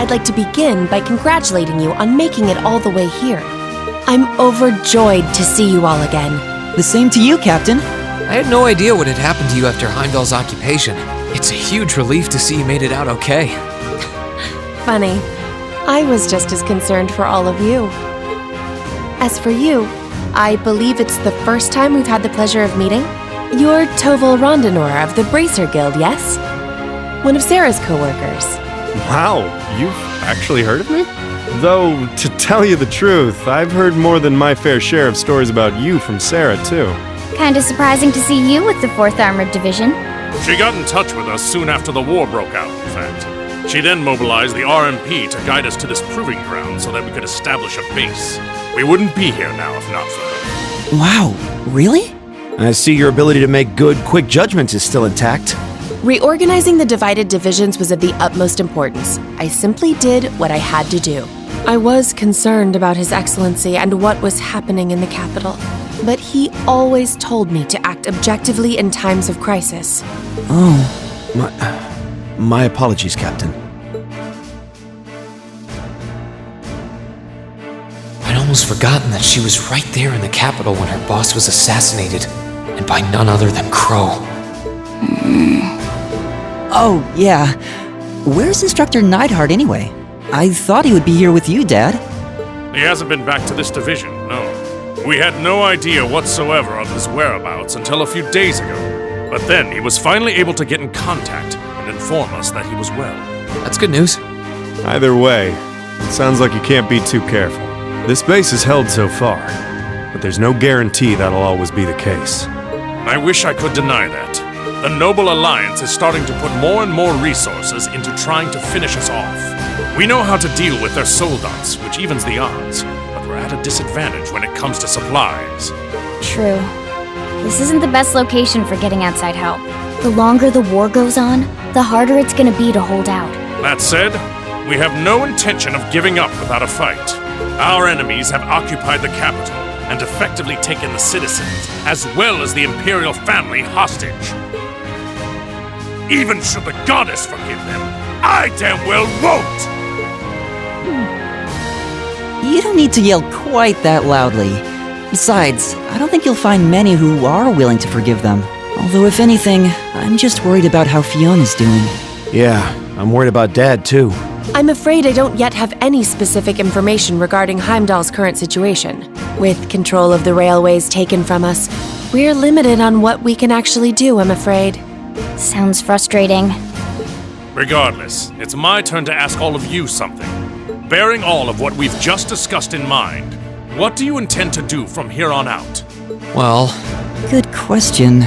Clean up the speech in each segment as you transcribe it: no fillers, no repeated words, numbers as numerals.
I'd like to begin by congratulating you on making it all the way here. I'm overjoyed to see you all again. The same to you, Captain. I had no idea what had happened to you after Heimdall's occupation. It's a huge relief to see you made it out okay. Funny. I was just as concerned for all of you. As for you, I believe it's the first time we've had the pleasure of meeting. You're Toval Rondinor of the Bracer Guild, yes? One of Sarah's co-workers. Wow, you've actually heard of me? Though, to tell you the truth, I've heard more than my fair share of stories about you from Sarah, too. Kinda surprising to see you with the 4th Armored Division. She got in touch with us soon after the war broke out, in fact. She then mobilized the RMP to guide us to this proving ground so that we could establish a base. We wouldn't be here now if not for her. Wow, really? I see your ability to make good, quick judgments is still intact. Reorganizing the divided divisions was of the utmost importance. I simply did what I had to do. I was concerned about His Excellency and what was happening in the capital, but he always told me to act objectively in times of crisis. Oh, my apologies, Captain. I'd almost forgotten that she was right there in the capital when her boss was assassinated, and by none other than Crow. Oh, yeah. Where's Instructor Neidhart anyway? I thought he would be here with you, Dad. He hasn't been back to this division, no. We had no idea whatsoever of his whereabouts until a few days ago. But then he was finally able to get in contact and inform us that he was well. That's good news. Either way, it sounds like you can't be too careful. This base is held so far, but there's no guarantee that'll always be the case. I wish I could deny that. The Noble Alliance is starting to put more and more resources into trying to finish us off. We know how to deal with their soldats, which evens the odds, but we're at a disadvantage when it comes to supplies. True. This isn't the best location for getting outside help. The longer the war goes on, the harder it's gonna be to hold out. That said, we have no intention of giving up without a fight. Our enemies have occupied the capital and effectively taken the citizens, as well as the Imperial family, hostage. Even should the goddess forgive them, I damn well won't! You don't need to yell quite that loudly. Besides, I don't think you'll find many who are willing to forgive them. Although if anything, I'm just worried about how Fiona's doing. Yeah, I'm worried about Dad, too. I'm afraid I don't yet have any specific information regarding Heimdall's current situation. With control of the railways taken from us, we're limited on what we can actually do, I'm afraid. Sounds frustrating. Regardless, it's my turn to ask all of you something. Bearing all of what we've just discussed in mind, what do you intend to do from here on out? Well, Good question.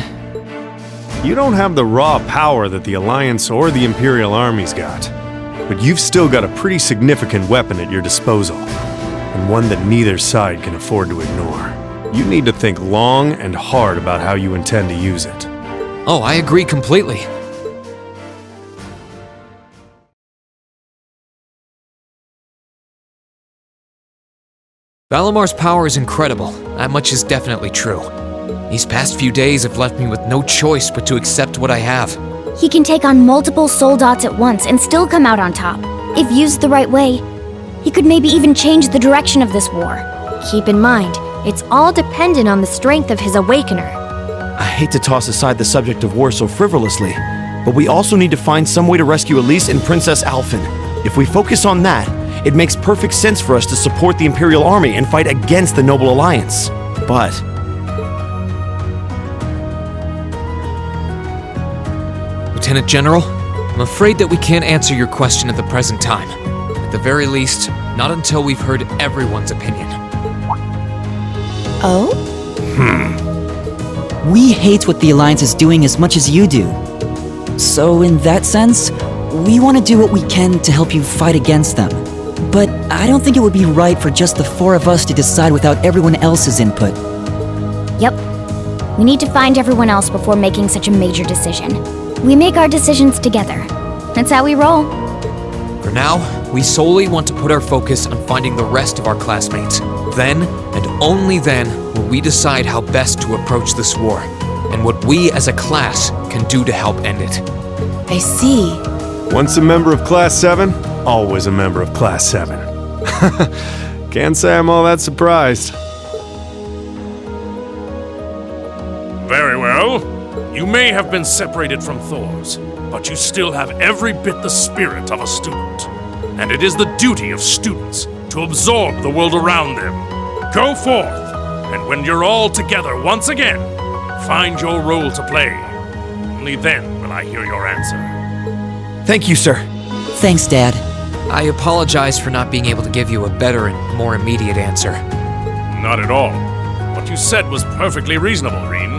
You don't have the raw power that the Alliance or the Imperial armies got, but you've still got a pretty significant weapon at your disposal, and one that neither side can afford to ignore. You need to think long and hard about how you intend to use it. oh, I agree completely. Valamar's power is incredible. That much is definitely true. These past few days have left me with no choice but to accept what I have. He can take on multiple soldats at once and still come out on top. If used the right way, he could maybe even change the direction of this war. Keep in mind, it's all dependent on the strength of his Awakener. I hate to toss aside the subject of war so frivolously, but we also need to find some way to rescue Elise and Princess Alphen. If we focus on that, it makes perfect sense for us to support the Imperial Army and fight against the Noble Alliance. But Lieutenant General, I'm afraid that we can't answer your question at the present time. At the very least, not until we've heard everyone's opinion. Oh? We hate what the Alliance is doing as much as you do. So in that sense, we want to do what we can to help you fight against them. But I don't think it would be right for just the four of us to decide without everyone else's input. Yep. We need to find everyone else before making such a major decision. We make our decisions together. That's how we roll. For now, we solely want to put our focus on finding the rest of our classmates. Then, and only then, will we decide how best to approach this war, and what we as a class can do to help end it. I see. Once a member of Class 7, always a member of Class 7. Can't say I'm all that surprised. Very well. You may have been separated from Thors, but you still have every bit the spirit of a student. And it is the duty of students to absorb the world around them. Go forth, and when you're all together once again, find your role to play. Only then will I hear your answer. Thank you, sir. Thanks, Dad. I apologize for not being able to give you a better and more immediate answer. Not at all. What you said was perfectly reasonable, Rean.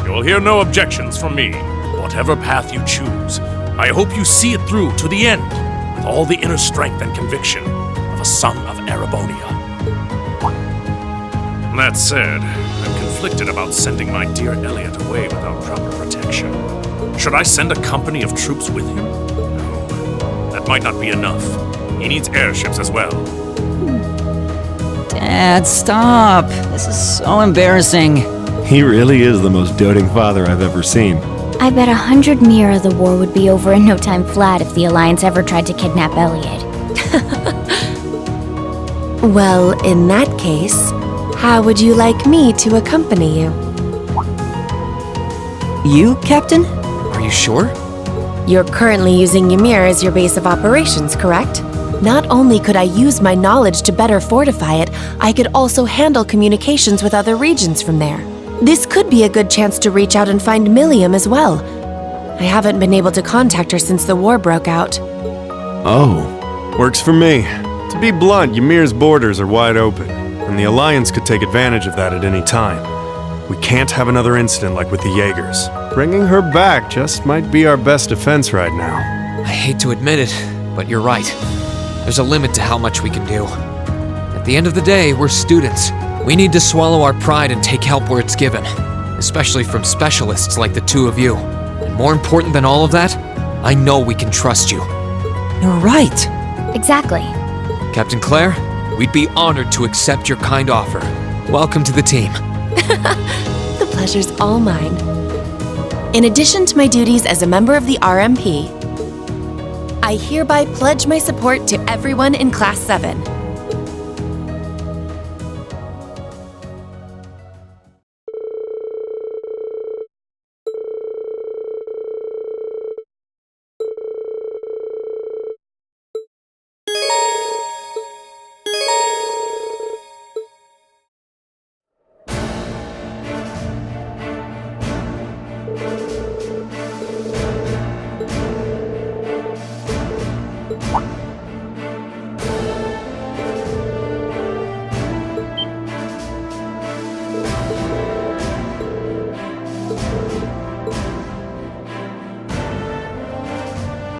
You will hear no objections from me. Whatever path you choose, I hope you see it through to the end, with all the inner strength and conviction of a son of Erebonia. That said, I'm conflicted about sending my dear Elliot away without proper protection. Should I send a company of troops with him? No, that might not be enough. He needs airships as well. Dad, stop. This is so embarrassing. He really is the most doting father I've ever seen. I bet 100 Mira the war would be over in no time flat if the Alliance ever tried to kidnap Elliot. Well, in that case, how would you like me to accompany you? You, Captain? Are you sure? You're currently using Ymir as your base of operations, correct? Not only could I use my knowledge to better fortify it, I could also handle communications with other regions from there. This could be a good chance to reach out and find Milliam as well. I haven't been able to contact her since the war broke out. Oh, works for me. To be blunt, Ymir's borders are wide open, and the Alliance could take advantage of that at any time. We can't have another incident like with the Jaegers. Bringing her back just might be our best defense right now. I hate to admit it, but you're right. There's a limit to how much we can do. At the end of the day, we're students. We need to swallow our pride and take help where it's given, especially from specialists like the two of you. And more important than all of that, I know we can trust you. You're right. Exactly. Captain Claire, we'd be honored to accept your kind offer. Welcome to the team. The pleasure's all mine. In addition to my duties as a member of the RMP, I hereby pledge my support to everyone in Class 7.